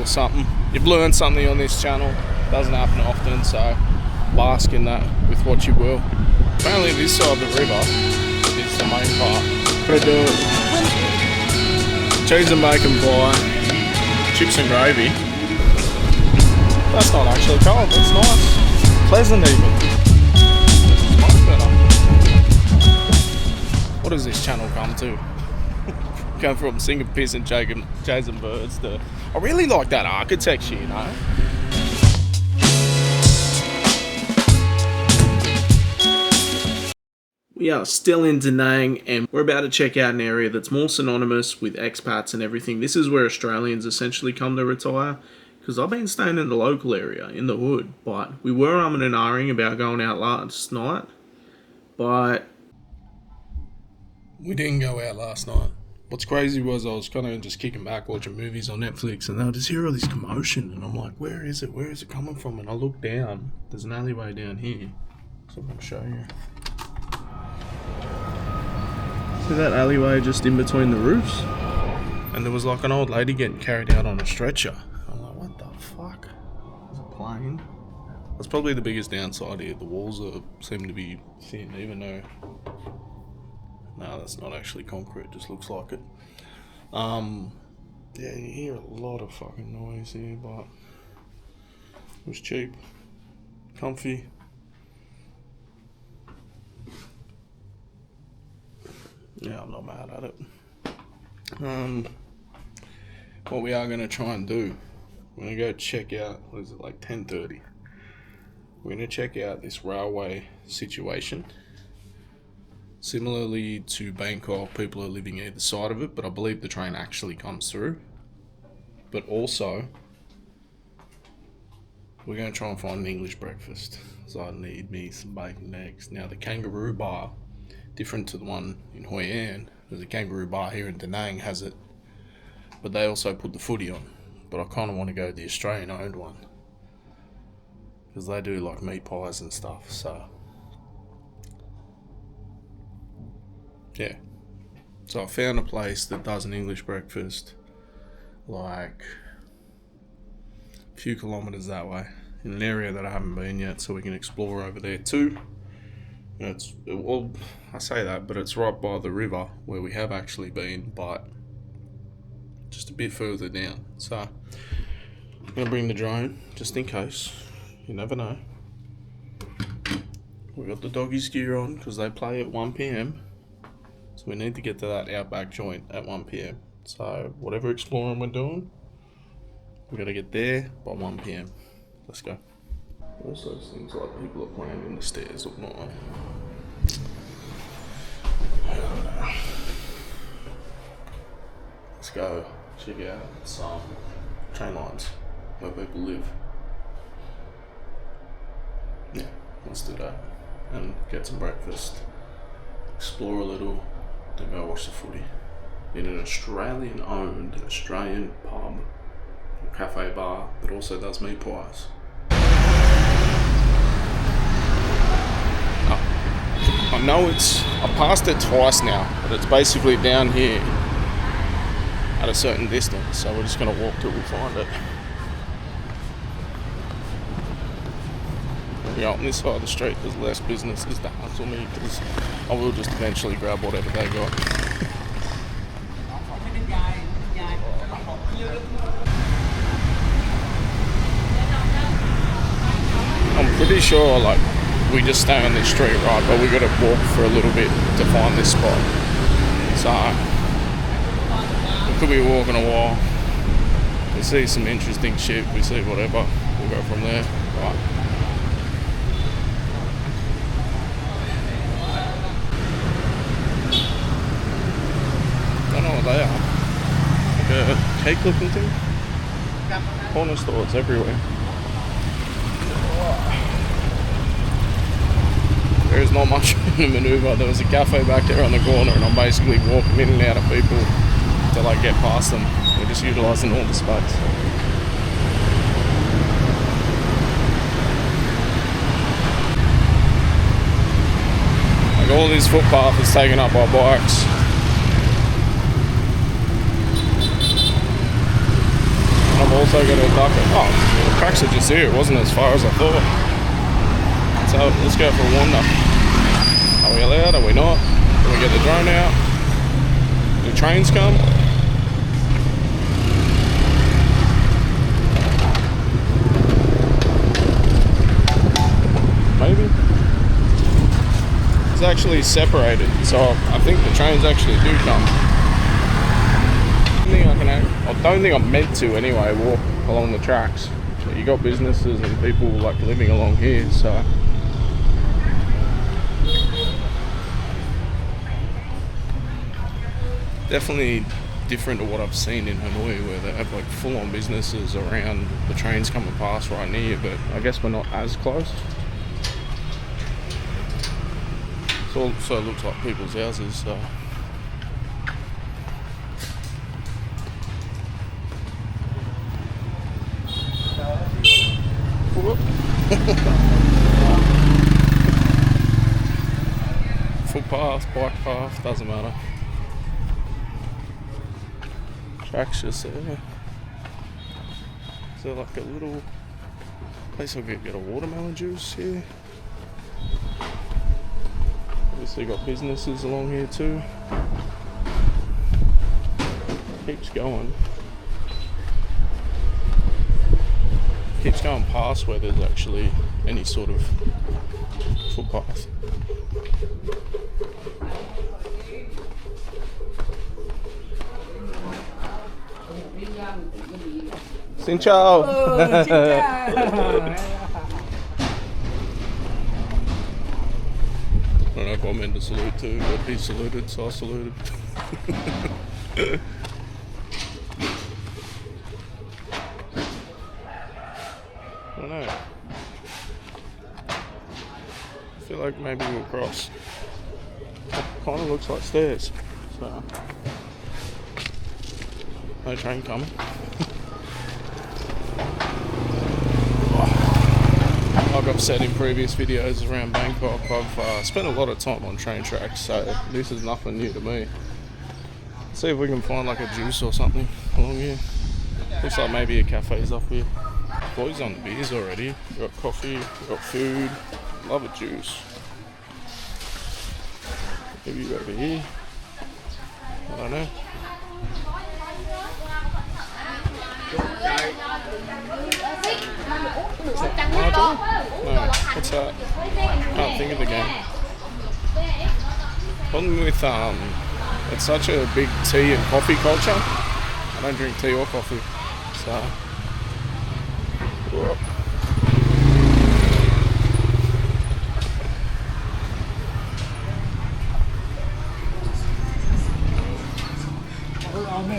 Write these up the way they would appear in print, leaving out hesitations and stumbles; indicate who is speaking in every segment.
Speaker 1: or something. You've learned something on this channel. Doesn't happen often, so bask in that with what you will. Apparently this side of the river is the main part. Gotta do it. Cheese and bacon pie, chips and gravy. That's not actually cold, that's nice. Pleasant even. This is much better. What does this channel come to? Going from singing piss and chasing birds to... I really like that architecture, you know? We are still in Da Nang and we're about to check out an area that's more synonymous with expats and everything. This is where Australians essentially come to retire, because I've been staying in the local area, in the hood, but we were umming and ahhing about going out last night, but we didn't go out last night. What's crazy was I was kind of just kicking back watching movies on Netflix and I just hear all this commotion and I'm like, where is it coming from? And I look down, there's an alleyway down here, so I'm going to show you. See that alleyway just in between the roofs? And there was like an old lady getting carried out on a stretcher. I'm like, what the fuck? There's a plane. That's probably the biggest downside here. The walls seem to be thin, even though... No, that's not actually concrete, just looks like it. Yeah, you hear a lot of fucking noise here, but it was cheap, comfy. Yeah, I'm not mad at it. What we are going to try and do, we're going to go check out, what is it, like 10:30. We're going to check out this railway situation. Similarly to Bangkok, people are living either side of it, but I believe the train actually comes through. But also, we're going to try and find an English breakfast. So I need me some bacon and eggs. Now the kangaroo bar, different to the one in Hoi An, there's a kangaroo bar here in Da Nang has it, but they also put the footy on. But I kind of want to go to the Australian owned one, because they do like meat pies and stuff, so yeah. So I found a place that does an English breakfast like a few kilometres that way, in an area that I haven't been yet, so we can explore over there too. Well, I say that, but it's right by the river where we have actually been, but just a bit further down. So I'm going to bring the drone, just in case. You never know. We've got the doggies gear on, because they play at 1 p.m. So we need to get to that Outback joint at 1 p.m. So whatever exploring we're doing, we've got to get there by 1 p.m. Let's go. Also seems like people are playing in the stairs or not. Let's go check out some train lines where people live. Yeah, let's do that and get some breakfast, explore a little, then go watch the footy in an Australian-owned Australian pub or cafe bar that also does meat pies. I know I passed it twice now, but it's basically down here at a certain distance, so we're just going to walk till we find it. Yeah, on this side of the street there's less businesses to hassle me, because I will just eventually grab whatever they got. I'm pretty sure like we just stay on this street, right, but we gotta walk for a little bit to find this spot. So we could be walking a while, we see some interesting shit, we see whatever, we'll go from there. Right. Don't know what they are. Like a cake looking thing. Corner stores everywhere. There's not much in the manoeuvre. There was a cafe back there on the corner and I'm basically walking in and out of people until I get past them. We're just utilising all the space. Like all this footpath is taken up by bikes. And I've
Speaker 2: also got a duck. Oh, the tracks are just here. It wasn't as far as I thought. So let's go for a wander. Are we allowed? Are we not? Can we get the drone out? Do trains come? Maybe. It's actually separated, so I think the trains actually do come. I don't think I'm meant to anyway walk along the tracks. But you got businesses and people like living along here, so definitely different to what I've seen in Hanoi, where they have like full-on businesses around the trains coming past right near you, but I guess we're not as close. It also looks like people's houses, so footpath, bike path, doesn't matter. Tracks just there. Is there like a little place I could get a watermelon juice here? Obviously got businesses along here too. Keeps going. Keeps going past where there's actually any sort of footpath. Xin chào.
Speaker 3: Xin chào.
Speaker 2: I don't know if I'm meant to salute too, but he saluted, so I saluted. I don't know. I feel like maybe we'll cross. It kind of looks like stairs, so no train coming. Like I've said in previous videos around Bangkok, I've spent a lot of time on train tracks, so this is nothing new to me. Let's see if we can find like a juice or something along here. Looks like maybe a cafe's up here. Boys on the beers already. We've got coffee, we've got food. Love a juice. Maybe over here. I don't know. No, what's that? I can't think of the game. Problem with it's such a big tea and coffee culture. I don't drink tea or coffee, so.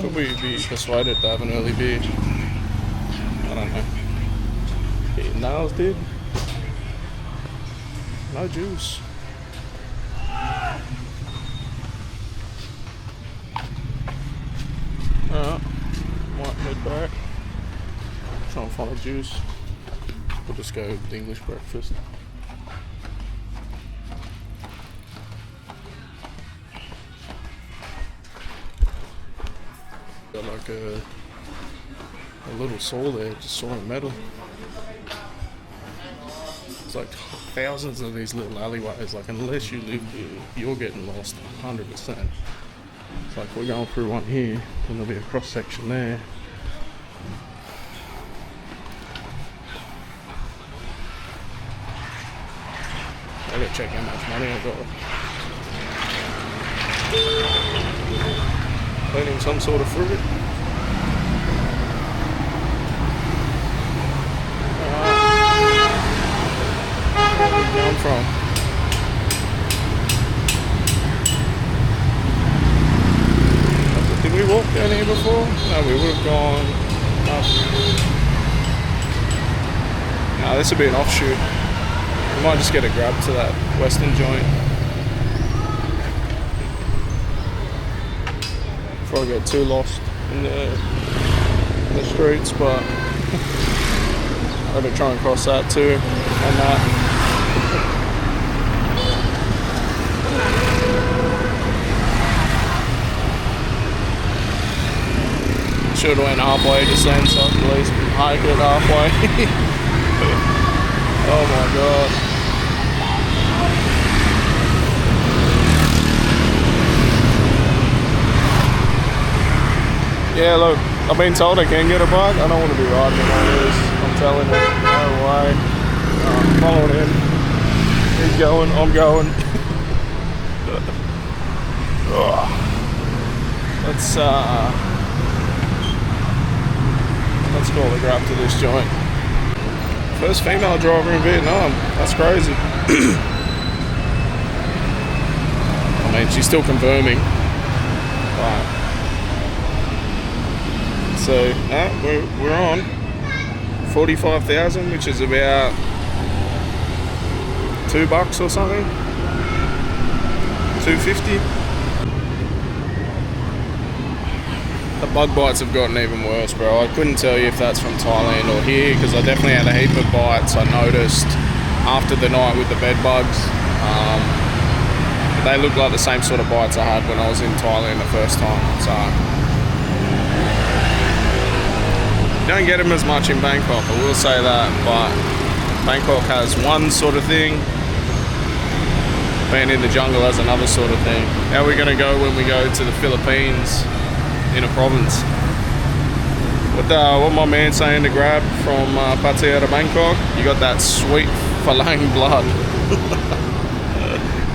Speaker 2: Could we be persuaded to have an early beer? I don't know. Getting nails, dude. No juice. Alright, might head back. Try and find a juice. We'll just go with the English breakfast. Got like a little saw there, just sawing metal. It's like thousands of these little alleyways, like unless you live here, you're getting lost 100%. It's like we're going through one here, and there'll be a cross section there. I gotta check how much money I got. Cleaning some sort of fruit. Where I'm from. Did we walk down here before? No, we would have gone up. No, this would be an offshoot. We might just get a grab to that western joint. Before I get too lost in the streets, but I'm gonna try and cross that too, and that. should have went halfway just then, so I could at least hike it halfway. Oh my god. Yeah, look, I've been told I can get a bike. I don't want to be riding in one of these. I'm telling you, no way. I'm following him. He's going, I'm going. Let's call a grab to this joint. First female driver in Vietnam. That's crazy. I mean, she's still confirming. But so we're on 45,000, which is about $2 or something. 250. The bug bites have gotten even worse, bro. I couldn't tell you if that's from Thailand or here, because I definitely had a heap of bites I noticed after the night with the bed bugs. They look like the same sort of bites I had when I was in Thailand the first time. So you don't get them as much in Bangkok, I will say that, but Bangkok has one sort of thing, being in the jungle has another sort of thing. How are we going to go when we go to the Philippines in a province? What my man saying to grab from Pattaya to Bangkok? You got that sweet filleting blood.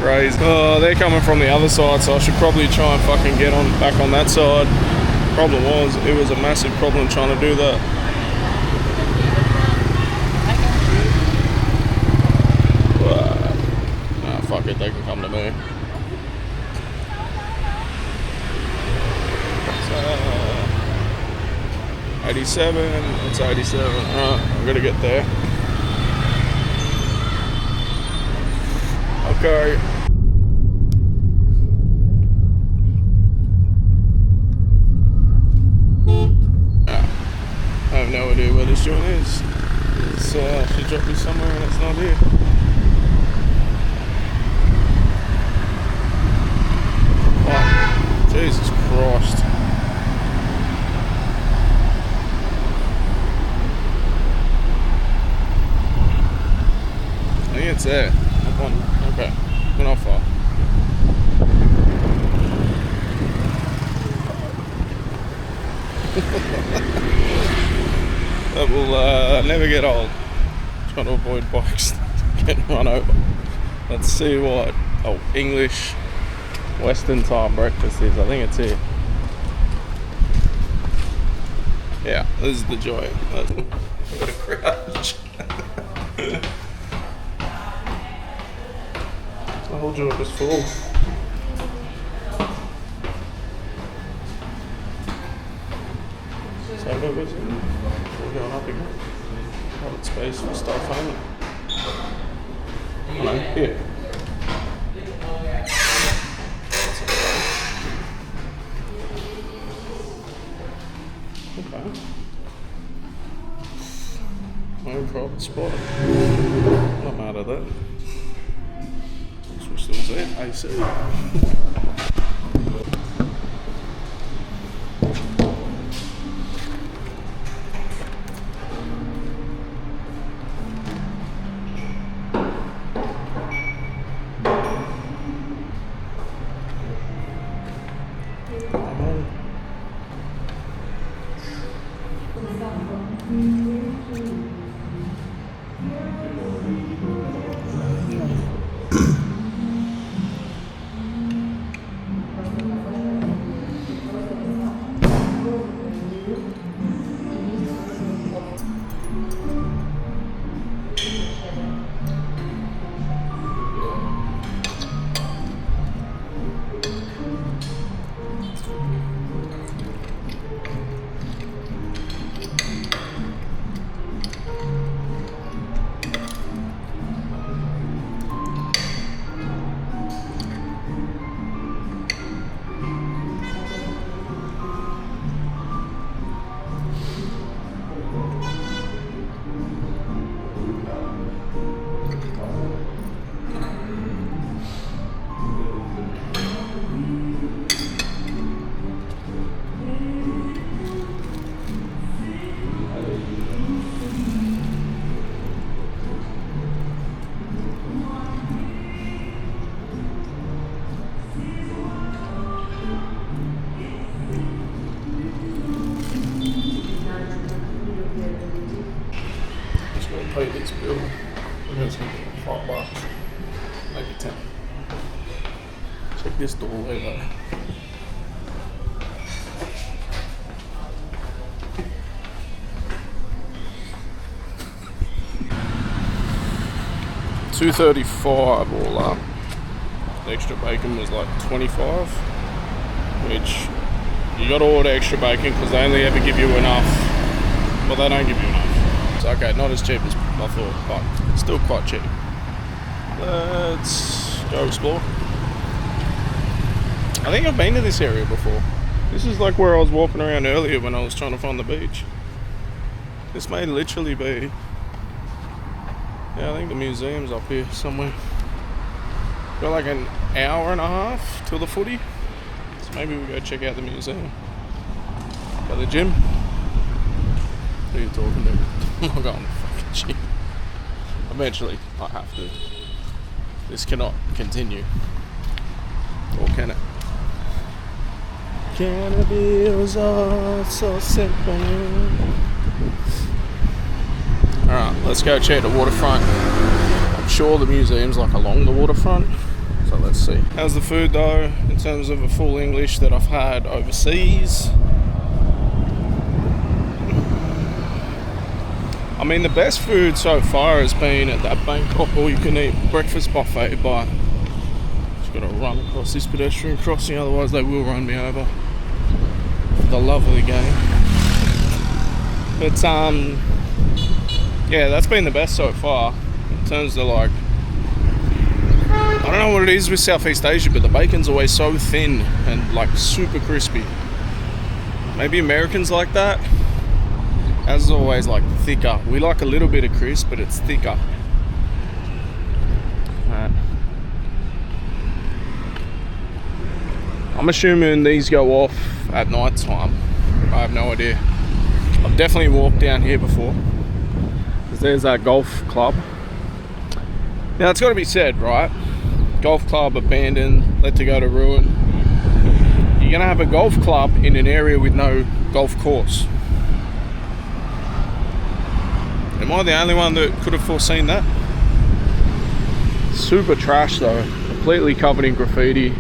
Speaker 2: Crazy. Oh, they're coming from the other side, so I should probably try and fucking get on back on that side. Problem was, it was a massive problem trying to do that. Nah, fuck it, they can come to me. So, 87, it's 87. Alright, I'm gonna get there. Okay. I have no idea where this joint is. She dropped me somewhere and it's not here. Oh, Jesus Christ. I think it's there. Up on, okay, we're not far. That will never get old. Trying to avoid bikes getting run over. Let's see what English Western time breakfast is. I think it's here. Yeah, this is the joint. What a crouch. The whole joint is full. So we're going up again. Got space for stuff, haven't we? Oh no, here. Okay. No private spot. Not mad at that. Switch those there, AC. pay this bill. I'm going to spend $5, maybe 10. Check this doorway though. $2.35 all up. The extra bacon was like $25, which you got to order extra bacon because they only ever give you enough. Well, they don't give you enough. It's okay, not as cheap as I thought, but still quite cheap. Let's go explore. I think I've been to this area before. This is like where I was walking around earlier when I was trying to find the beach. This may literally be. Yeah, I think the museum's up here somewhere. Got like an hour and a half till the footy. So maybe we go check out the museum. Got the gym. Who are you talking to? I'm not going to fucking gym. Eventually, I have to. This cannot continue. Or can it? Can it be all so simple? Alright, let's go check the waterfront. I'm sure the museum's like along the waterfront. So let's see. How's the food though, in terms of a full English that I've had overseas? I mean, the best food so far has been at that Bangkok all-you-can-eat breakfast buffet, but just gotta run across this pedestrian crossing, otherwise they will run me over. For the love of the game. But yeah, that's been the best so far in terms of like, I don't know what it is with Southeast Asia, but the bacon's always so thin and like super crispy. Maybe Americans like that. Ours is always like thicker. We like a little bit of crisp, but it's thicker. Right. I'm assuming these go off at night time. I have no idea. I've definitely walked down here before. Because there's that golf club. Now it's got to be said, right? Golf club abandoned, let to go to ruin. You're going to have a golf club in an area with no golf course. Am I the only one that could have foreseen that? Super trash though, completely covered in graffiti.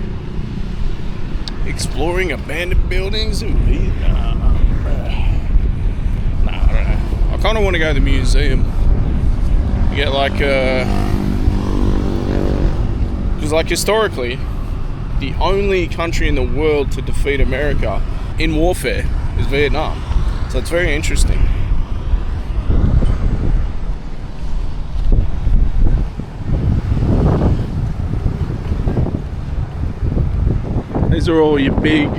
Speaker 2: Exploring abandoned buildings in Vietnam. Nah, I don't know. I kind of want to go to the museum. You get like because like historically, the only country in the world to defeat America in warfare is Vietnam. So it's very interesting. These are all your big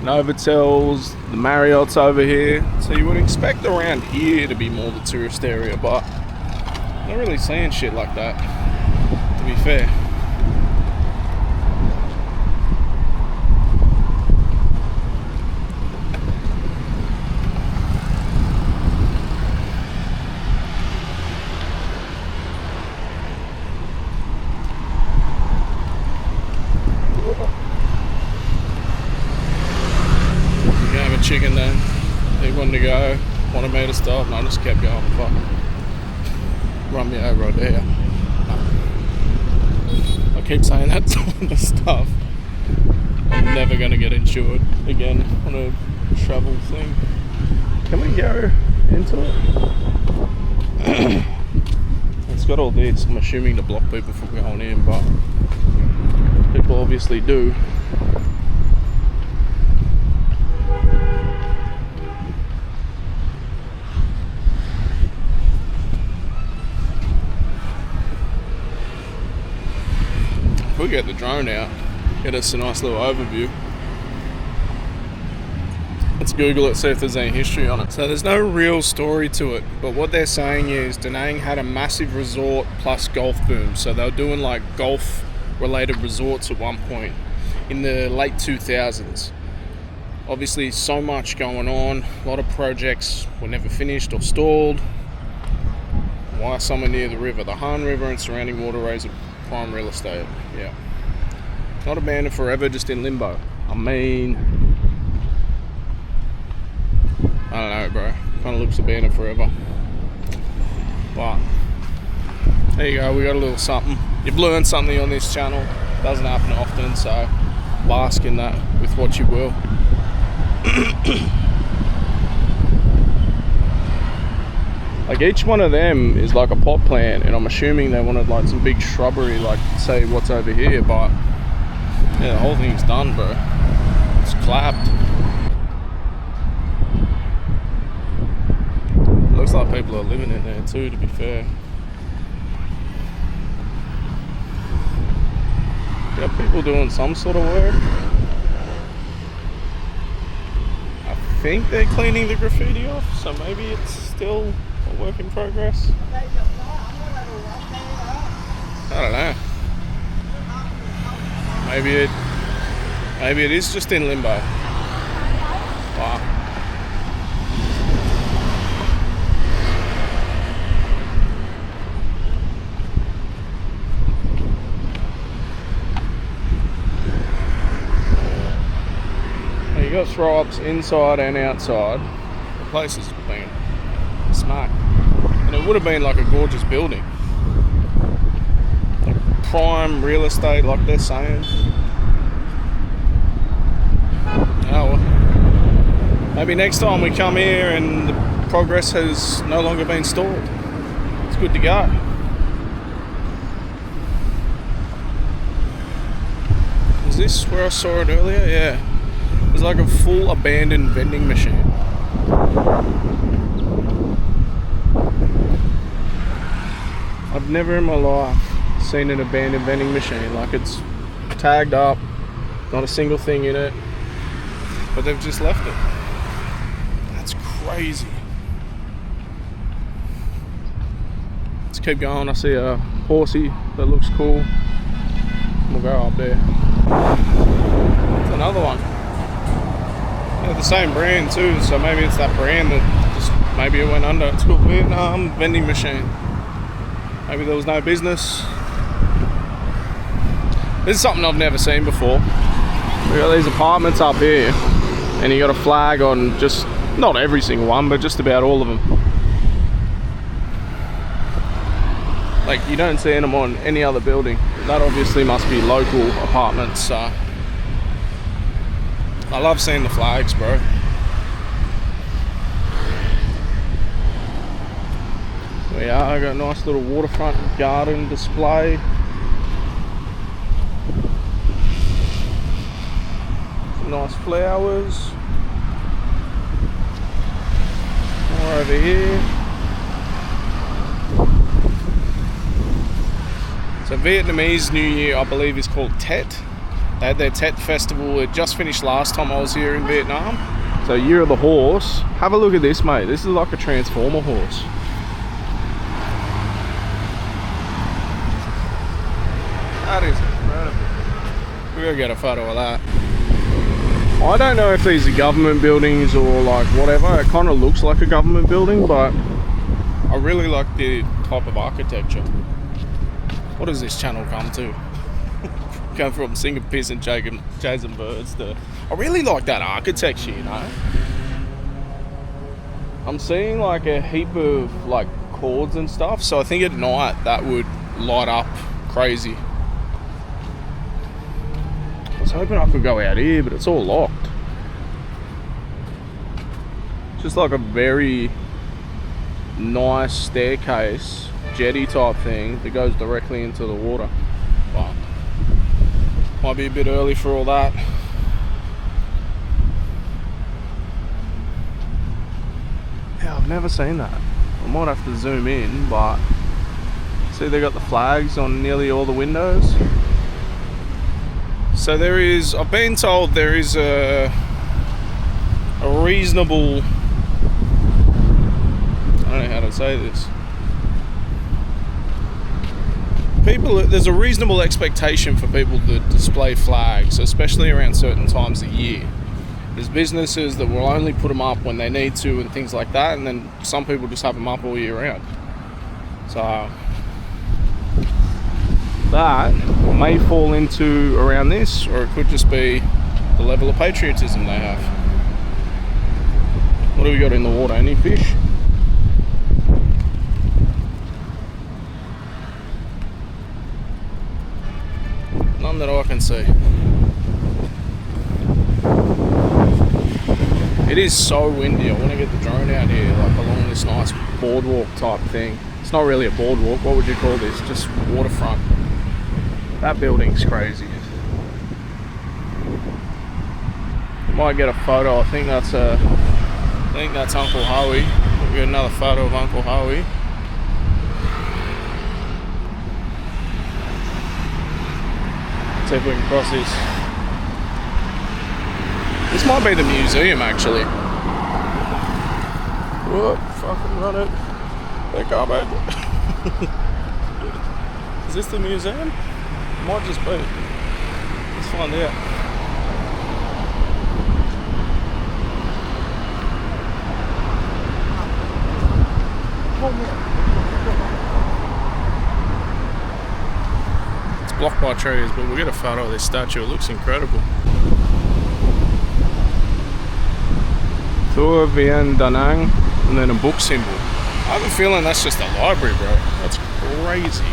Speaker 2: Novotels, the Marriott's over here. So you would expect around here to be more the tourist area, but I'm not really seeing shit like that, to be fair. Chicken then, he wanted to go, wanted me to stop, and I just kept going. Fuck, run me over right there. I keep saying that sort of stuff. I'm never gonna get insured again on a travel thing. Can we go into it? It's got all this. I'm assuming to block people from going in, but people obviously do. We'll get the drone out, get us a nice little overview. Let's Google it, see if there's any history on it. So there's no real story to it, but what they're saying is Da Nang had a massive resort plus golf boom. So they were doing like golf related resorts at one point in the late 2000s. Obviously so much going on, a lot of projects were never finished or stalled. Why somewhere near the river? The Han River and surrounding waterways are prime real estate. Yeah, not abandoned forever, just in limbo. I mean, I don't know, bro. Kind of looks abandoned forever. But there you go, we got a little something. You've learned something on this channel. Doesn't happen often, so bask in that with what you will. Like each one of them is like a pot plant, and I'm assuming they wanted like some big shrubbery, like say what's over here, but yeah, the whole thing's done, bro. It's clapped. Looks like people are living in there too, to be fair. Got people doing some sort of work. I think they're cleaning the graffiti off, so maybe it's still a work in progress. I don't know. Maybe it is just in limbo. Wow. You got throw ups inside and outside. The place has been smacked. And it would have been like a gorgeous building. Like prime real estate, like they're saying. Oh well. Maybe next time we come here and the progress has no longer been stalled. It's good to go. Is this where I saw it earlier? Yeah. There's like a full abandoned vending machine. I've never in my life seen an abandoned vending machine. Like it's tagged up, not a single thing in it, but they've just left it. That's crazy. Let's keep going. I see a horsey that looks cool. We'll go up there. It's another one. Yeah, the same brand too, so maybe it's that brand that just, maybe it went under. It's called Vietnam vending machine. Maybe there was no business. This is something I've never seen before. We got these apartments up here, and you got a flag on just, not every single one, but just about all of them. Like you don't see them on any other building. That obviously must be local apartments, so. I love seeing the flags, bro. We are, got a nice little waterfront garden display. Some nice flowers. More over here. So Vietnamese New Year, I believe, is called Tet. They had their Tet festival. It just finished last time I was here in Vietnam. So Year of the Horse. Have a look at this, mate. This is like a transformer horse. That is incredible. We're gonna get a photo of that. I don't know if these are government buildings or like whatever. It kind of looks like a government building, but I really like the type of architecture. What does this channel come to? Going from singing piss and chasing birds to... I really like that architecture, you know? I'm seeing like a heap of like cords and stuff, so I think at night that would light up crazy. I was hoping I could go out here, but it's all locked. Just like a very nice staircase, jetty type thing that goes directly into the water. But might be a bit early for all that. Yeah, I've never seen that. I might have to zoom in, but see they got the flags on nearly all the windows. So there is, I've been told there is a reasonable, I don't know how to say this. There's a reasonable expectation for people to display flags, especially around certain times of year. There's businesses that will only put them up when they need to and things like that, and then some people just have them up all year round. So that may fall into around this, or it could just be the level of patriotism they have. What do we got in the water? Any fish? can see. It is so windy. I want to get the drone out here, like along this nice boardwalk type thing. It's not really a boardwalk. What would you call this? Just waterfront. That building's crazy. Might get a photo. I think that's Uncle Howie. We'll get another photo of Uncle Howie. See if we can cross this. This might be the museum, actually. Whoop, fucking run it. There, car back. Is this the museum? Might just be. Let's find out. It's blocked by trees, but we'll get a photo of this statue. It looks incredible. Tour Vien Da Nang, and then a book symbol. I have a feeling that's just a library, bro. That's crazy.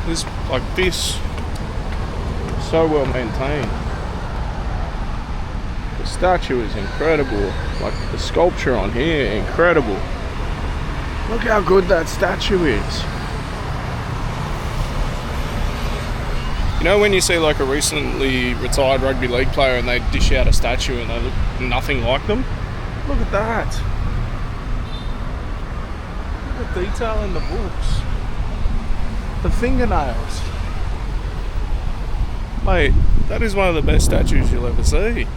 Speaker 2: This, like this, so well maintained. The statue is incredible. Like the sculpture on here, incredible. Look how good that statue is. You know when you see like a recently retired rugby league player and they dish out a statue and they look nothing like them? Look at that. Look at the detail in the books. The fingernails. Mate, that is one of the best statues you'll ever see.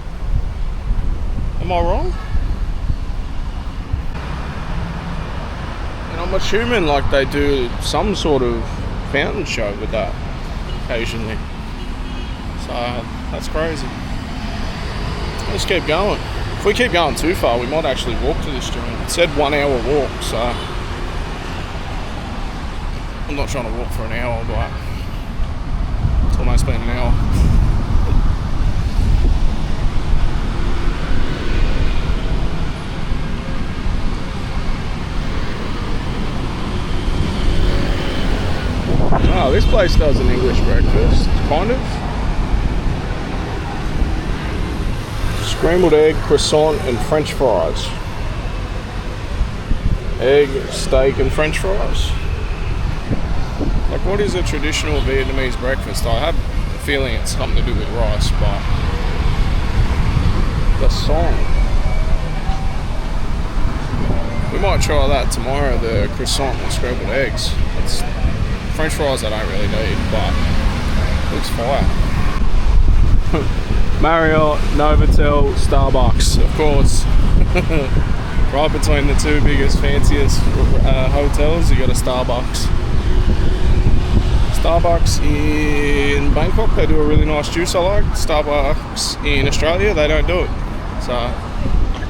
Speaker 2: Am I wrong? And I'm assuming like they do some sort of fountain show with that occasionally. So that's crazy. Let's keep going. If we keep going too far, we might actually walk to this joint. It said 1 hour walk, so I'm not trying to walk for an hour, but it's almost been an hour. Oh, this place does an English breakfast, kind of. Scrambled egg, croissant, and French fries. Egg, steak, and French fries. Like, what is a traditional Vietnamese breakfast? I have a feeling it's something to do with rice, but the song. We might try that tomorrow, the croissant and scrambled eggs. It's French fries I don't really need, but it looks fire. Marriott, Novotel, Starbucks, of course. Right between the two biggest, fanciest hotels, you got a Starbucks. Starbucks in Bangkok, they do a really nice juice I like. Starbucks in Australia, they don't do it. So,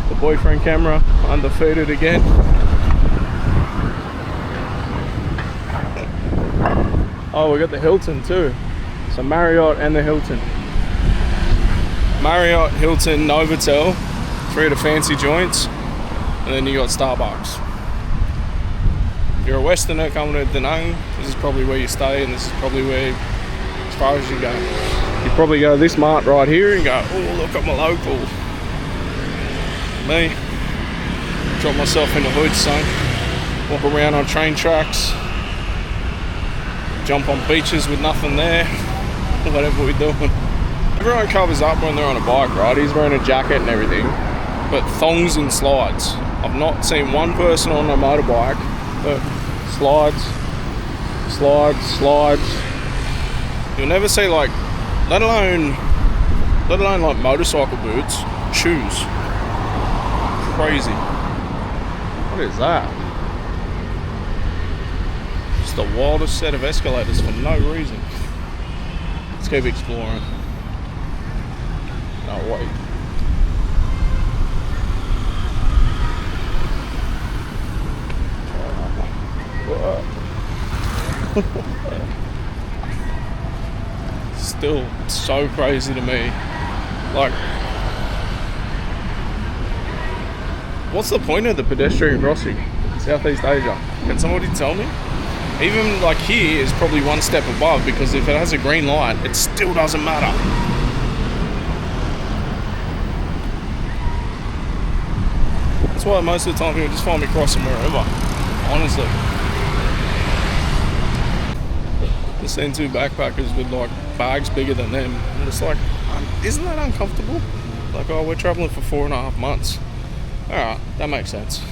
Speaker 2: the boyfriend camera, undefeated again. Oh, we got the Hilton too. So Marriott and the Hilton. Marriott, Hilton, Novotel, 3 of the fancy joints, and then you got Starbucks. If you're a Westerner coming to Da Nang, this is probably where you stay, and this is probably where, as far as you go. You probably go to this mart right here and go, oh look, I'm a local. Me, drop myself in the hood, son. Walk around on train tracks. Jump on beaches with nothing there, whatever we're doing. Everyone covers up when they're on a bike, right? He's wearing a jacket and everything, but thongs and slides. I've not seen one person on a motorbike, but slides. You'll never see like, let alone like motorcycle boots, shoes. Crazy. What is that? The wildest set of escalators for no reason. Let's keep exploring. No, wait. Still so crazy to me. Like, what's the point of the pedestrian crossing in Southeast Asia? Can somebody tell me? Even like here is probably one step above, because if it has a green light, it still doesn't matter. That's why most of the time people just find me crossing wherever, honestly. Just seen two backpackers with like bags bigger than them, and it's like, isn't that uncomfortable? Like, oh, we're traveling for 4.5 months. Alright, that makes sense.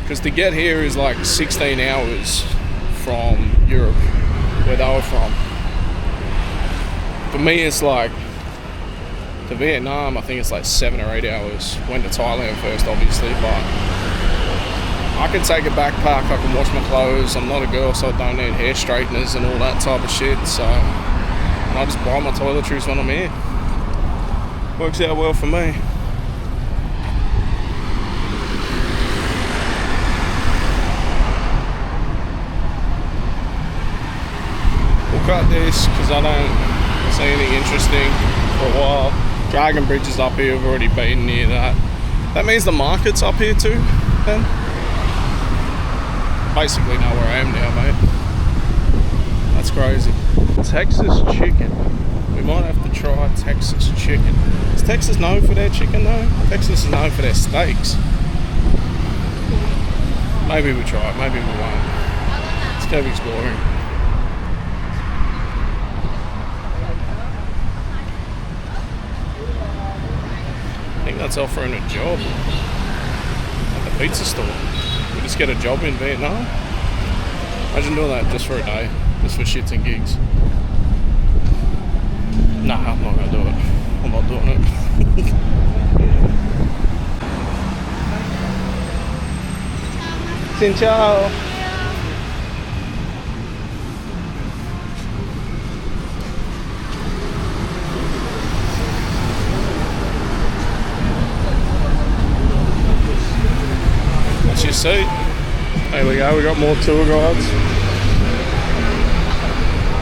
Speaker 2: Because to get here is like 16 hours from Europe, where they were from. For me, it's like, to Vietnam, I think it's like 7 or 8 hours. Went to Thailand first, obviously, but I can take a backpack, I can wash my clothes. I'm not a girl, so I don't need hair straighteners and all that type of shit. So I just buy my toiletries when I'm here. Works out well for me. We'll cut this because I don't see anything interesting for a while. Dragon Bridge is up here, we've already been near that. That means the market's up here too, then? Basically know where I am now, mate. That's crazy. Texas chicken. We might have to try Texas chicken. Is Texas known for their chicken though? Texas is known for their steaks. Maybe we try it, maybe we won't. Let's go exploring. I think that's offering a job at the pizza store. We just get a job in Vietnam. Imagine doing that just for a day, just for shits and gigs. Nah, I'm not gonna do it. I'm not doing it. Xin chào. That's your seat. There we go, we got more tour guides.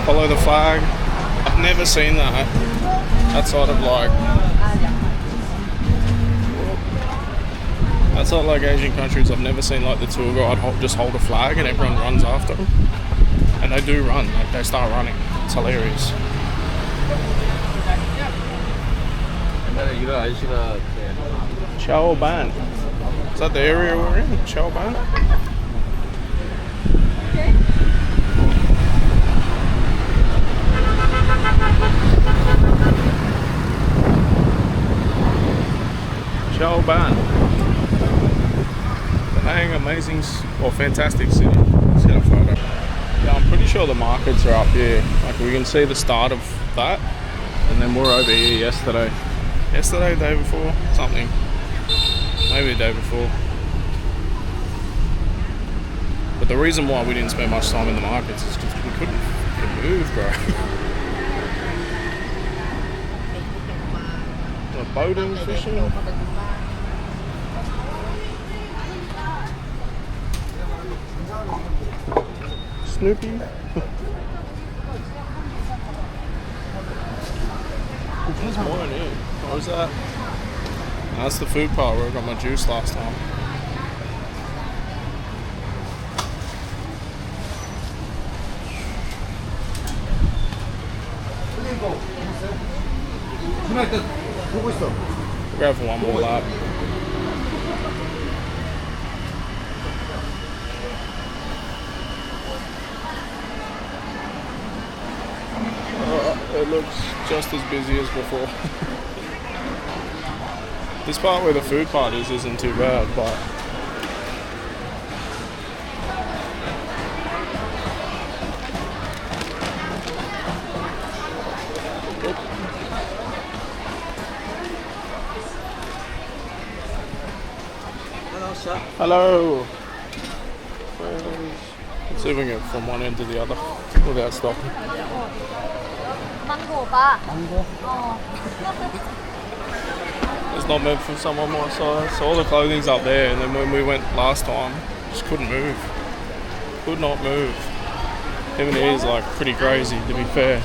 Speaker 2: Follow the flag. I've never seen that outside of like, outside like Asian countries. I've never seen like the tour guide just hold a flag and everyone runs after them. And they do run, like they start running. It's hilarious. Chao Ban. Is that the area we're in? Chao Ban? Chao Ban. Dang, amazing, or fantastic city. Let's get a photo. Yeah, I'm pretty sure the markets are up here. Like we can see the start of that, and then we're over here yesterday. Yesterday, day before, something. Maybe the day before. But the reason why we didn't spend much time in the markets is because we couldn't move, bro. The boating, fishing. Snoopy. There's more in here. What was that? That's the food part where I got my juice last time. We'll go for one more lap. It looks just as busy as before. This part where the food part is isn't too bad, but
Speaker 3: Hello, sir.
Speaker 2: hello. Let's see if we can get from one end to the other without stopping.
Speaker 4: Mango ba?
Speaker 2: It's not meant for someone my size. So all the clothing's up there, and then when we went last time, just couldn't move. Could not move. Even it is like pretty crazy, to be fair.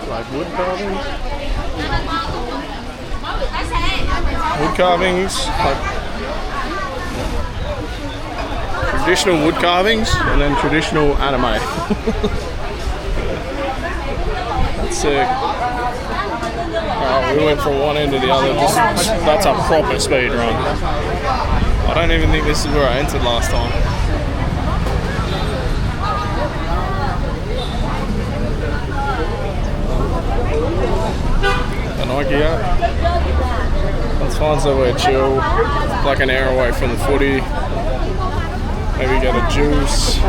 Speaker 2: Like wood carving. wood carvings, like traditional wood carvings, and then traditional anime. That's sick. We went from one end to the other. That's a proper speed run. I don't even think this is where I entered last time. The Nike app. Let's find somewhere chill, like an hour away from the footy. Maybe get a juice,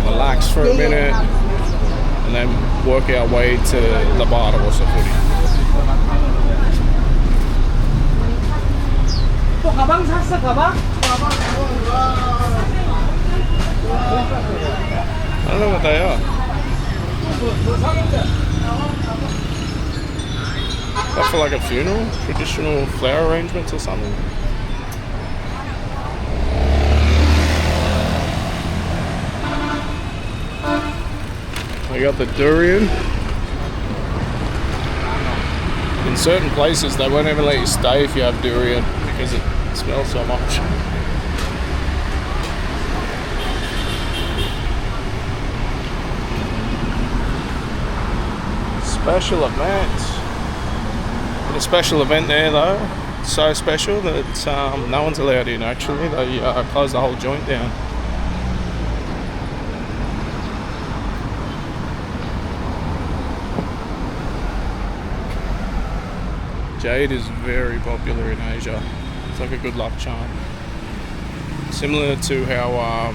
Speaker 2: relax for a minute, and then work our way to the bar to watch the footy. I don't know what they are. That for like a funeral? Traditional flower arrangements or something? We got the durian. In certain places they won't even let you stay if you have durian because it smells so much. Special event. A special event there though. So special that no one's allowed in actually. They closed the whole joint down. Jade is very popular in Asia. It's like a good luck charm. Similar to how, I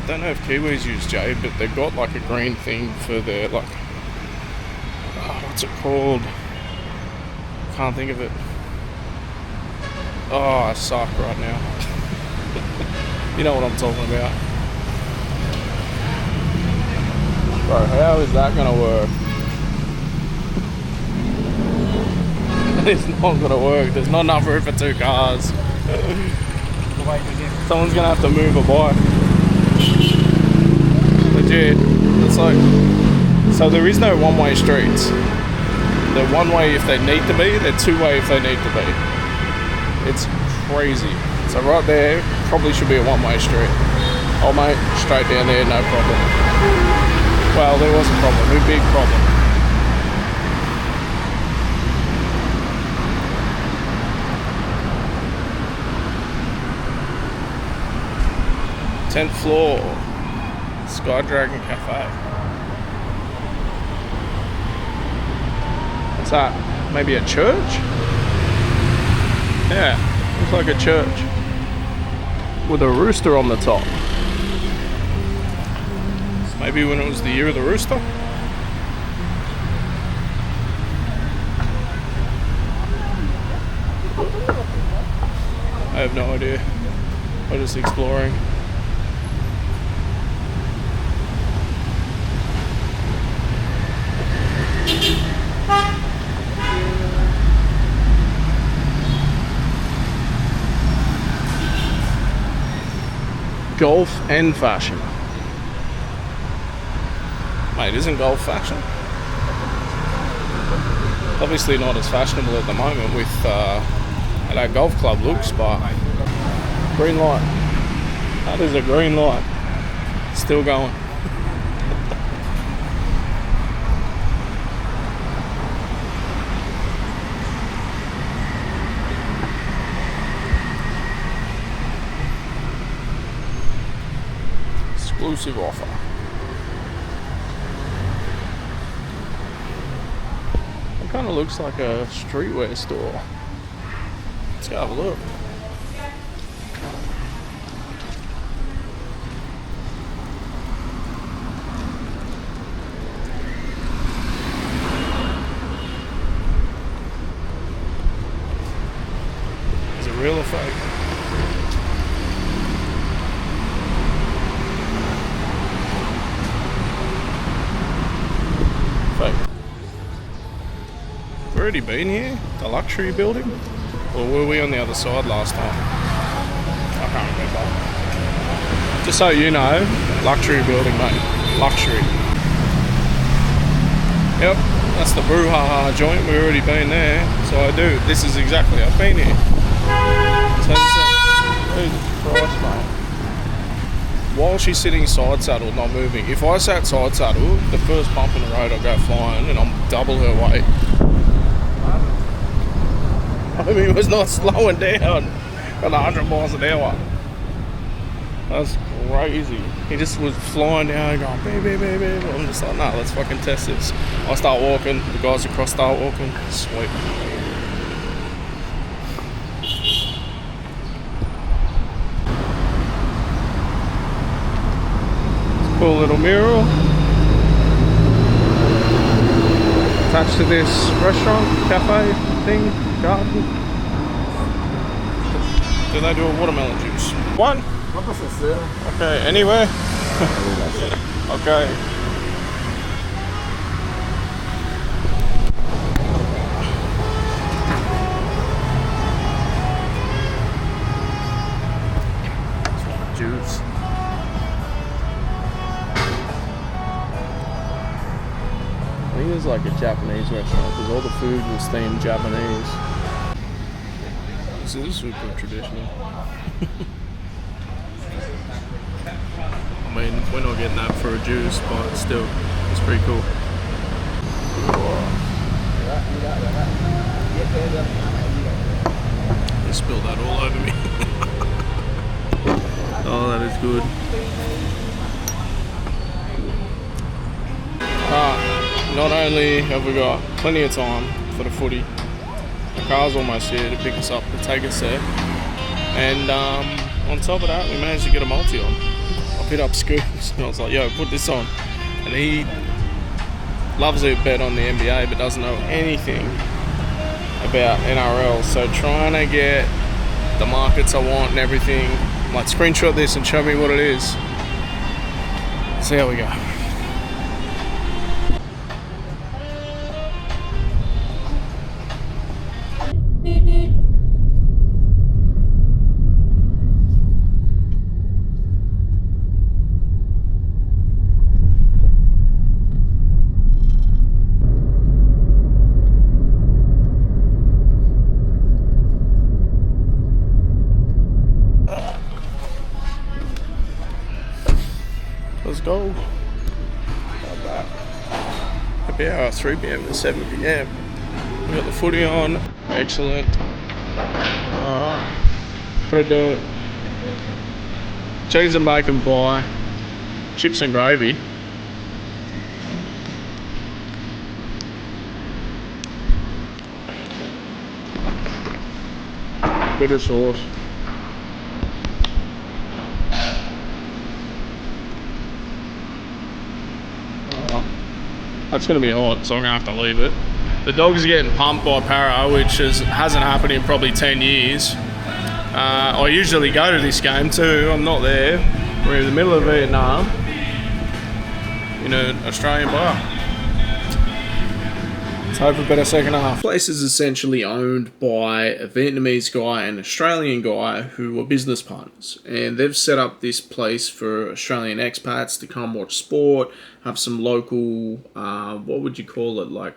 Speaker 2: don't know if Kiwis use jade, but they've got like a green thing for their like, what's it called? Can't think of it. Oh, I suck right now. You know what I'm talking about. Bro, how is that gonna work? It's not gonna work. There's not enough room for 2 cars. Someone's gonna have to move a bike. Legit. It's like, so there is no one-way streets. They're one way if they need to be. They're 2-way if they need to be. It's crazy. So right there probably should be a one-way street. Oh mate, straight down there, no problem. Well, there was a problem. A big problem. Tenth floor, Sky Dragon Cafe. What's that? Maybe a church? Yeah, looks like a church with a rooster on the top. Maybe when it was the year of the rooster? I have no idea. We're just exploring. Golf and fashion. Mate, isn't golf fashion? Obviously not as fashionable at the moment with how that golf club looks, but green light. That is a green light. Still going. Exclusive offer. It kind of looks like a streetwear store. Let's go have a look. Is it real or fake? We've already been here, the luxury building, or were we on the other side last time? I can't remember. Just so you know, luxury building, mate. Luxury. Yep, That's the brouhaha joint. We've already been there. So I do. This is exactly. I've been here. So Jesus Christ, mate. While she's sitting side saddle, not moving. If I sat side saddle, the first bump in the road, I'll go flying, and I'm double her weight. I mean, it was not slowing down at 100 miles an hour. That's crazy. He just was flying down, going beep, beep, beep, beep. I'm just like, nah, let's fucking test this. I start walking. The guys across start walking. Sweet. Cool little mural attached to this restaurant, cafe thing, garden. Do they do a watermelon juice? One? Okay, anywhere? Okay. Juice. I think it was like a Japanese restaurant because all the food was themed Japanese. This is super traditional. I mean, we're not getting that for a juice, but still, it's pretty cool. They spilled that all over me. Oh, that is good. Not only have we got plenty of time for the footy, the car's almost here to pick us up, to take us there, and on top of that, we managed to get a multi on. I hit up Scoops and I was like, yo, put this on. And he loves to bet on the NBA but doesn't know anything about NRL, so trying to get the markets I want and everything, like screenshot this and show me what it is. See how we go. Let's go. Happy hour, 3 p.m. to 7 p.m. We got the footy on. Excellent. Gonna do cheese and bacon pie, chips and gravy. Bit of sauce. That's going to be hot, so I'm going to have to leave it. The dogs are getting pumped by para, which hasn't happened in probably 10 years. I usually go to this game too. I'm not there. We're in the middle of Vietnam in an Australian bar. Let's hope for a better second half.
Speaker 1: The place is essentially owned by a Vietnamese guy and an Australian guy who are business partners, and they've set up this place for Australian expats to come watch sport, have some local, what would you call it, like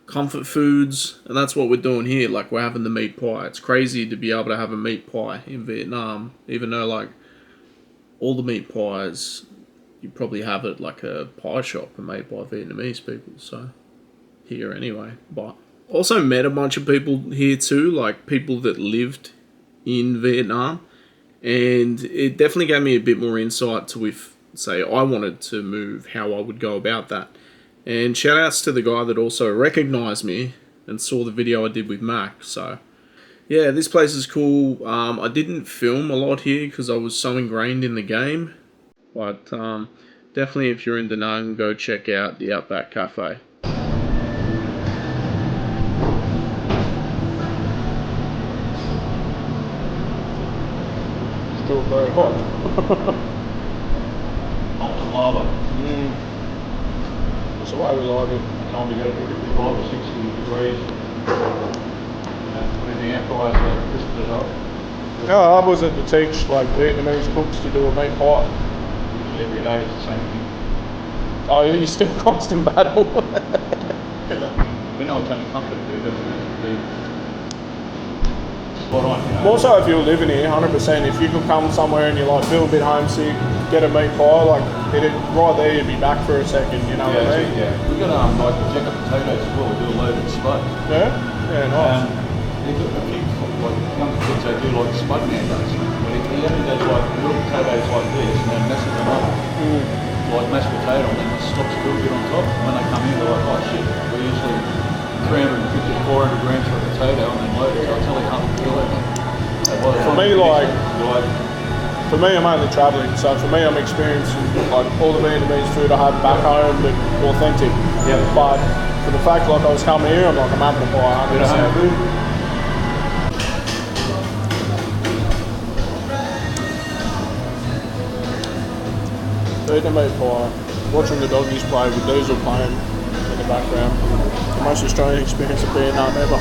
Speaker 1: comfort foods, and that's what we're doing here. Like, we're having the meat pie. It's crazy to be able to have a meat pie in Vietnam, even though like all the meat pies you probably have at like a pie shop are made by Vietnamese people, so here anyway. But also met a bunch of people here too, like people that lived in Vietnam, and it definitely gave me a bit more insight to, if say I wanted to move, how I would go about that. And shout outs to the guy that also recognized me and saw the video I did with Mac. So yeah, this place is cool. I didn't film a lot here because I was so ingrained in the game, but definitely if you're in Da Nang, go check out the Outback Cafe.
Speaker 2: Still very hot.
Speaker 3: Molten lava.
Speaker 2: That's the way we like it.
Speaker 3: Time to go to 55 or 60 degrees. When the empires crisped it up.
Speaker 2: How hard was it to teach like Vietnamese cooks to do a meat pie?
Speaker 3: Every day it's the same thing.
Speaker 2: Oh, you still constant battle.
Speaker 3: We know it's only comfort to do, doesn't it? Be spot on, you know?
Speaker 2: More so if you're living here, 100%. If you could come somewhere and you like feel a bit homesick, get a meat pie, like right there, you'd be back for a second. You know what I mean?
Speaker 3: Yeah. We've got like the jacket potatoes as well. We do a loaded spud.
Speaker 2: Yeah. Yeah. Nice.
Speaker 3: There's a few like young kids they do like spud mangoes. But if he only does like little potatoes like this and then messes them up, like mashed potato, and then the stock's real good on top. And when they come in, they're like, oh shit, we're usually 350 400 grams for a potato and then loaded. So I tell you, 100 kilo.
Speaker 2: For me, for me, I'm only travelling, so for me, I'm experiencing like all the Vietnamese food I have back home, but authentic.
Speaker 3: Yeah.
Speaker 2: But for the fact like I was coming here, I'm having to buy 100%. Eating a meat pie, watching the doggies play with Diesel playing in the background. The most Australian experience of Vietnam ever.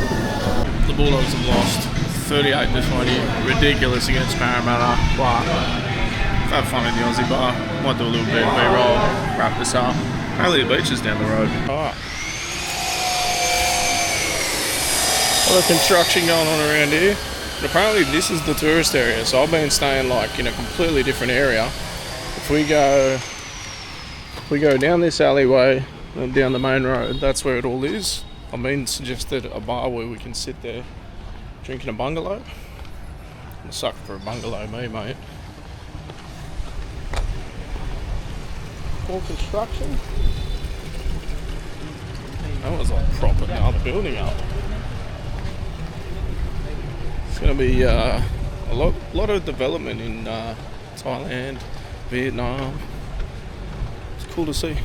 Speaker 2: The Bulldogs have lost 38-20, ridiculous against Parramatta, but have fun in the Aussie bar. Might do a little bit of B-roll, wrap this up. Apparently the beach is down the road. Alright. A lot of construction going on around here. And apparently this is the tourist area, so I've been staying like in a completely different area. If we go down this alleyway and down the main road, that's where it all is. I mean, suggested a bar where we can sit there drinking a bungalow. I'm a sucker for a bungalow, me, mate. More construction. That was like proper another building up. It's gonna be a lot of development in Thailand, Vietnam. It's cool to see.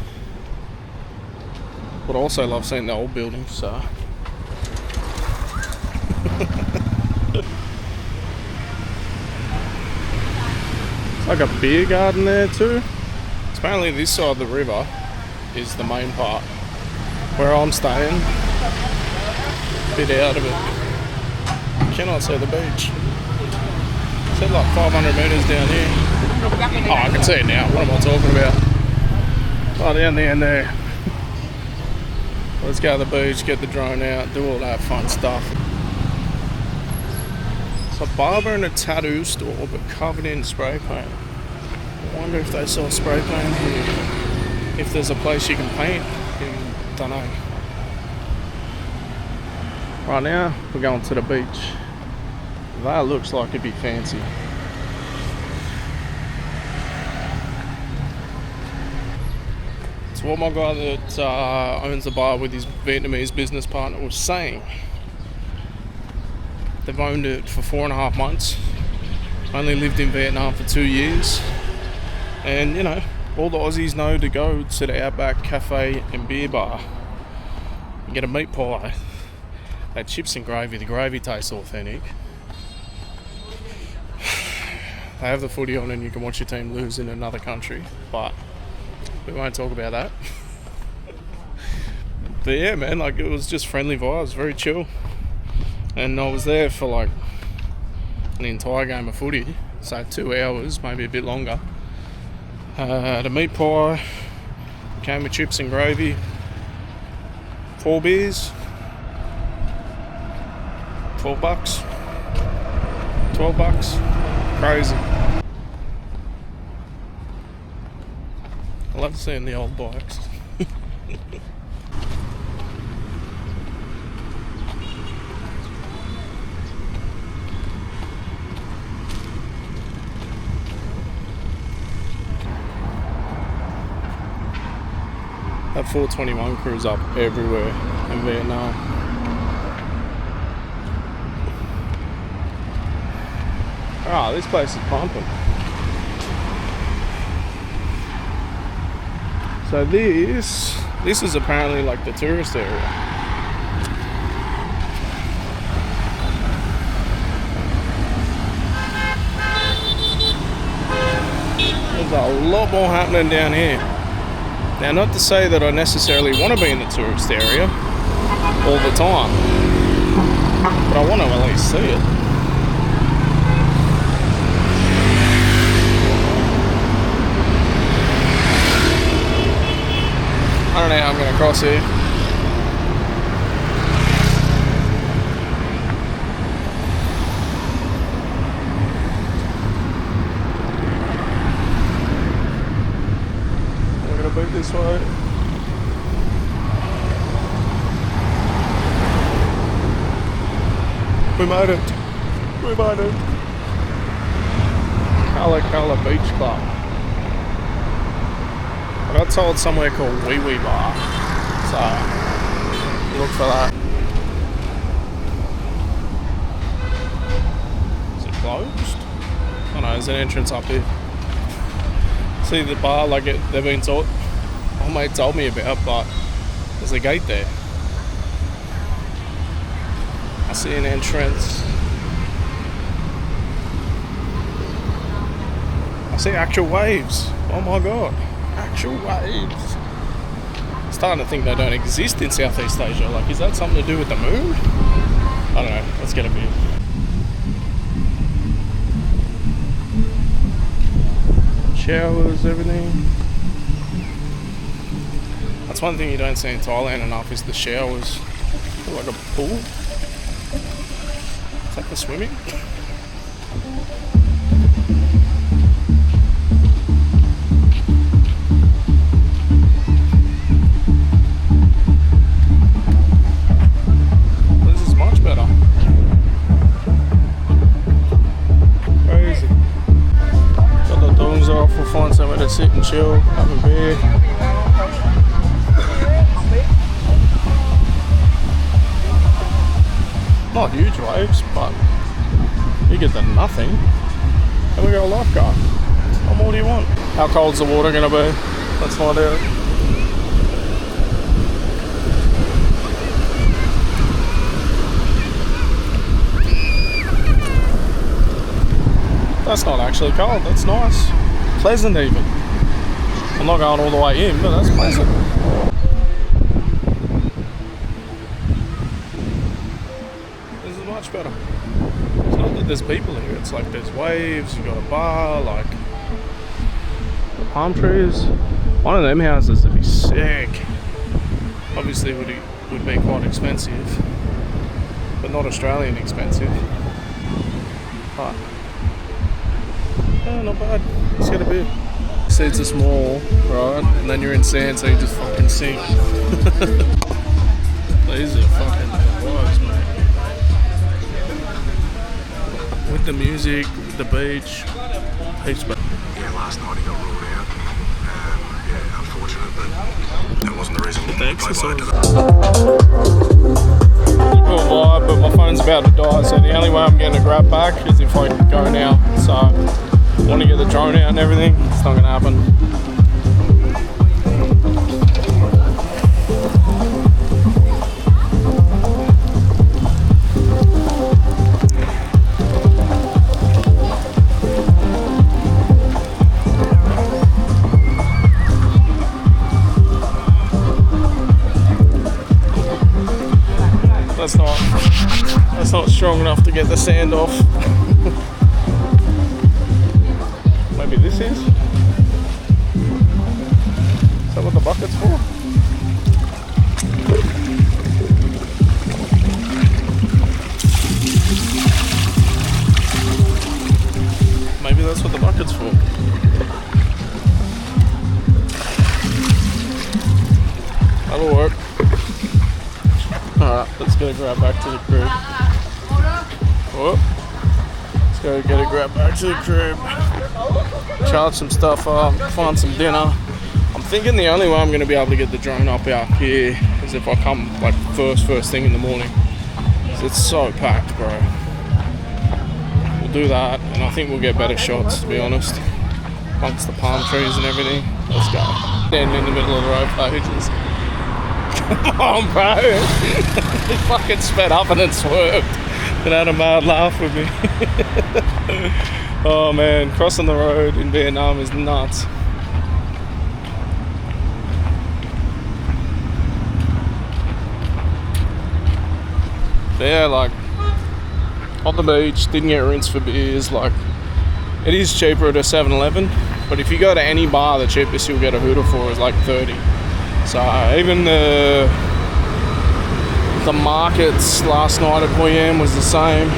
Speaker 2: But I also love seeing the old buildings, so. It's like a beer garden there too. Apparently this side of the river is the main part. Where I'm staying, a bit out of it. Cannot see the beach. It's at like 500 metres down here. Oh, I can see it now. What am I talking about? Oh, down the end there. Let's go to the beach, get the drone out, do all that fun stuff. It's a barber and a tattoo store, but covered in spray paint. I wonder if they sell spray paint here. If there's a place you can paint, don't know. Right now, we're going to the beach. That looks like it'd be fancy. So what my guy that owns the bar with his Vietnamese business partner was saying. They've owned it for 4.5 months. Only lived in Vietnam for 2 years. And you know, all the Aussies know to go to the Outback cafe and beer bar and get a meat pie. That chips and gravy, the gravy tastes authentic. They have the footy on and you can watch your team lose in another country, but we won't talk about that. But yeah, man, like it was just friendly vibes, very chill. And I was there for like an entire game of footy, so 2 hours, maybe a bit longer. The meat pie came with chips and gravy, 4 beers, $12, $12, crazy. I love seeing the old bikes. That 421 crew's up everywhere in Vietnam. Ah, this place is pumping. So this is apparently like the tourist area. There's a lot more happening down here. Now, not to say that I necessarily want to be in the tourist area all the time, but I want to at least see it. I don't know how I'm going to cross here. this way. We made it. We made it. Colour Beach Club. I got told somewhere called Wee Wee Bar. So, look for that. Is it closed? Oh no, there's an entrance up here. See the bar like they've been told, my mate told me about, but there's a gate there. I see an entrance. I see actual waves. Oh my god, actual waves. I'm starting to think they don't exist in Southeast Asia. Like, is that something to do with the moon? I don't know. Let's get a beer. Showers, everything. That's one thing you don't see in Thailand enough is the showers. Like a pool. Is that for swimming? This is much better. Crazy. Got the doors off, we'll find somewhere to sit and chill, have a beer. Not huge waves, but bigger than nothing. And we got a lifeguard. What more do you want? How cold's the water gonna be? Let's find out. That's not actually cold, that's nice. Pleasant even. I'm not going all the way in, but that's pleasant. This is much better. It's not that there's people here, it's like there's waves, you've got a bar, like the palm trees. One of them houses would be sick. Obviously would be quite expensive, but not Australian expensive. But yeah, not bad. Let's get a beer. Seats are small, right? And then you're in sand, so you just fucking sink. These are fucking vibes, mate. With the music, with the beach, heaps better.
Speaker 4: Yeah, last night he got ruled out. Yeah, unfortunate, but that wasn't the reason.
Speaker 2: The exercise. Cool vibe, but my phone's about to die, so the only way I'm getting a grab back is if I go now. So I want to get the drone out and everything. It's not going to happen. That's not strong enough to get the sand off. Maybe this is? Is that what the bucket's for? Maybe that's what the bucket's for. That'll work. Alright, let's go grab back to the crib. Whoop. Let's go get a grab back to the crib. Charge some stuff up, find some dinner. I'm thinking the only way I'm going to be able to get the drone up out here is if I come like first thing in the morning. It's so packed, bro. We'll do that, and I think we'll get better shots, to be honest. Amongst the palm trees and everything. Let's go. Standing in the middle of the road pages. Come on, bro. He fucking sped up and then swerved and had a mad laugh with me. Oh man, crossing the road in Vietnam is nuts. Yeah, like on the beach, didn't get rinsed for beers. Like, it is cheaper at a 7-Eleven, but if you go to any bar, the cheapest you'll get a hooter for is like 30. So even the markets last night at Hoi An was the same.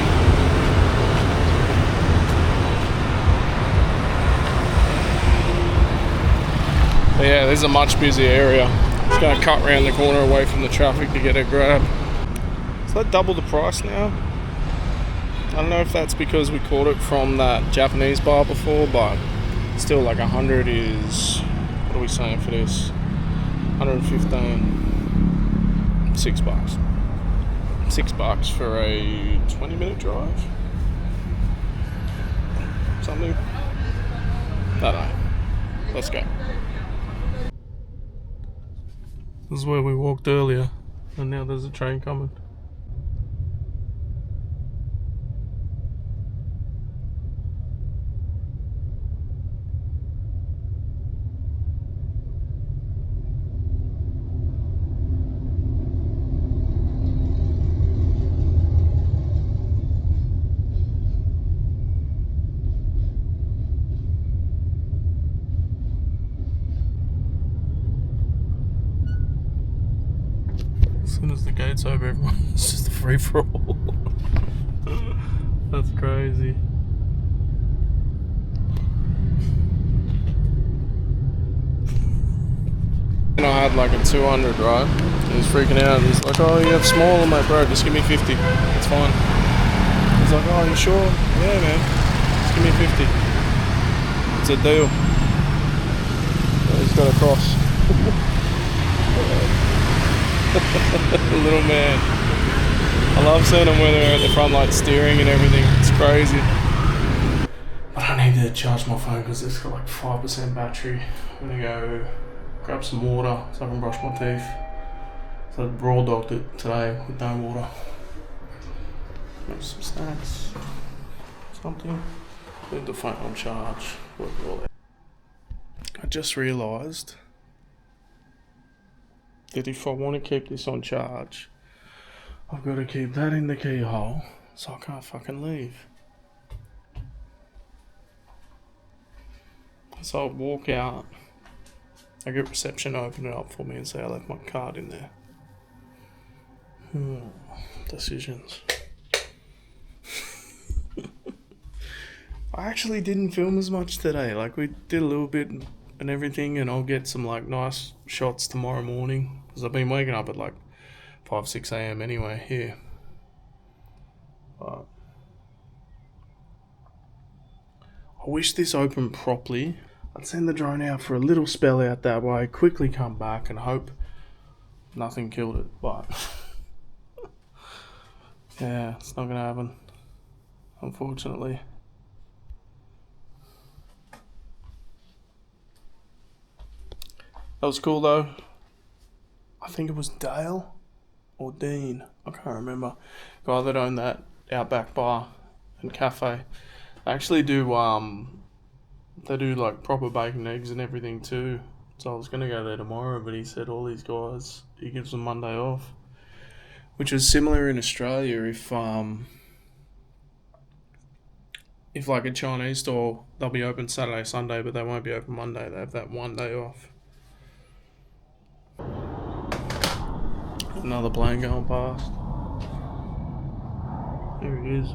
Speaker 2: But yeah, this is a much busier area. Just gonna cut around the corner away from the traffic to get a grab. Is that double the price now? I don't know if that's because we caught it from that Japanese bar before, but still, like 100 is, what are we saying for this? 115, $6. $6 for a 20-minute drive? Something? I don't know. Let's go. This is where we walked earlier, and now there's a train coming. As soon as the gate's over, everyone's just a free-for-all. That's crazy. And I had like a 200, right? He was freaking out. He's like, oh, you have small? I'm like, bro, just give me 50. It's fine. He's like, oh, you sure? Yeah, man. Just give me 50. It's a deal. He's got a cross. Little man. I love seeing them when they're at the front, like steering and everything. It's crazy. But I need to charge my phone because it's got like 5% battery. I'm gonna go grab some water so I can brush my teeth. So I raw dogged it today with no water. Maybe some snacks. Something. Leave the phone on charge. Work it all out. I just realised that if I want to keep this on charge, I've got to keep that in the keyhole so I can't fucking leave. So I'll walk out, I get reception to open it up for me and say I left my card in there. Decisions. I actually didn't film as much today. Like, we did a little bit and everything, and I'll get some like nice shots tomorrow morning because I've been waking up at like 5-6 a.m. anyway here. But I wish this opened properly. I'd send the drone out for a little spell out that way, quickly come back and hope nothing killed it, but yeah, it's not gonna happen, unfortunately. That was cool though. I think it was Dale or Dean, I can't remember. Guy that owned that Outback bar and cafe. They actually do they do like proper bacon, eggs and everything too. So I was gonna go there tomorrow, but he said all these guys, he gives them Monday off. Which is similar in Australia if like a Chinese store, they'll be open Saturday, Sunday, but they won't be open Monday. They have that one day off. Another plane going past. There he is.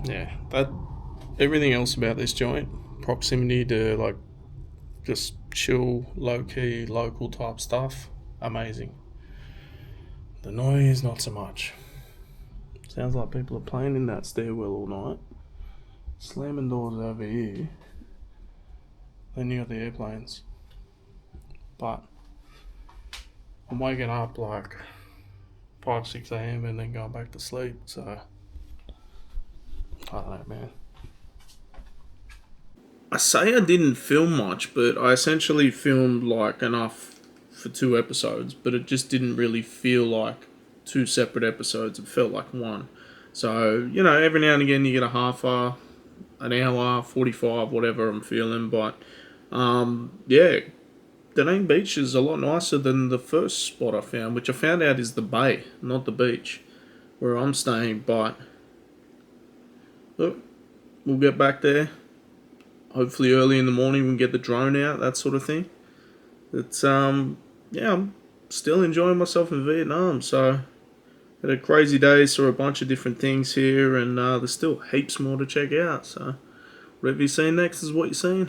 Speaker 2: Yeah, that everything else about this joint, proximity to like just chill, low-key, local type stuff, amazing. The noise, not so much. Sounds like people are playing in that stairwell all night. Slamming doors over here. Then you got the airplanes. But I'm waking up like 5-6 a.m. and then going back to sleep, so I don't know, man.
Speaker 1: I say I didn't film much, but I essentially filmed like enough for 2 episodes, but it just didn't really feel like 2 separate episodes. It felt like one. So, you know, every now and again you get a half hour, an hour, 45, whatever I'm feeling, but yeah, Vietnamese Beach is a lot nicer than the first spot I found, which I found out is the bay, not the beach, where I'm staying. But look, we'll get back there. Hopefully early in the morning we can get the drone out, that sort of thing. It's yeah, I'm still enjoying myself in Vietnam. So had a crazy day, saw a bunch of different things here, and there's still heaps more to check out. So whatever you're seeing next is what you're seeing.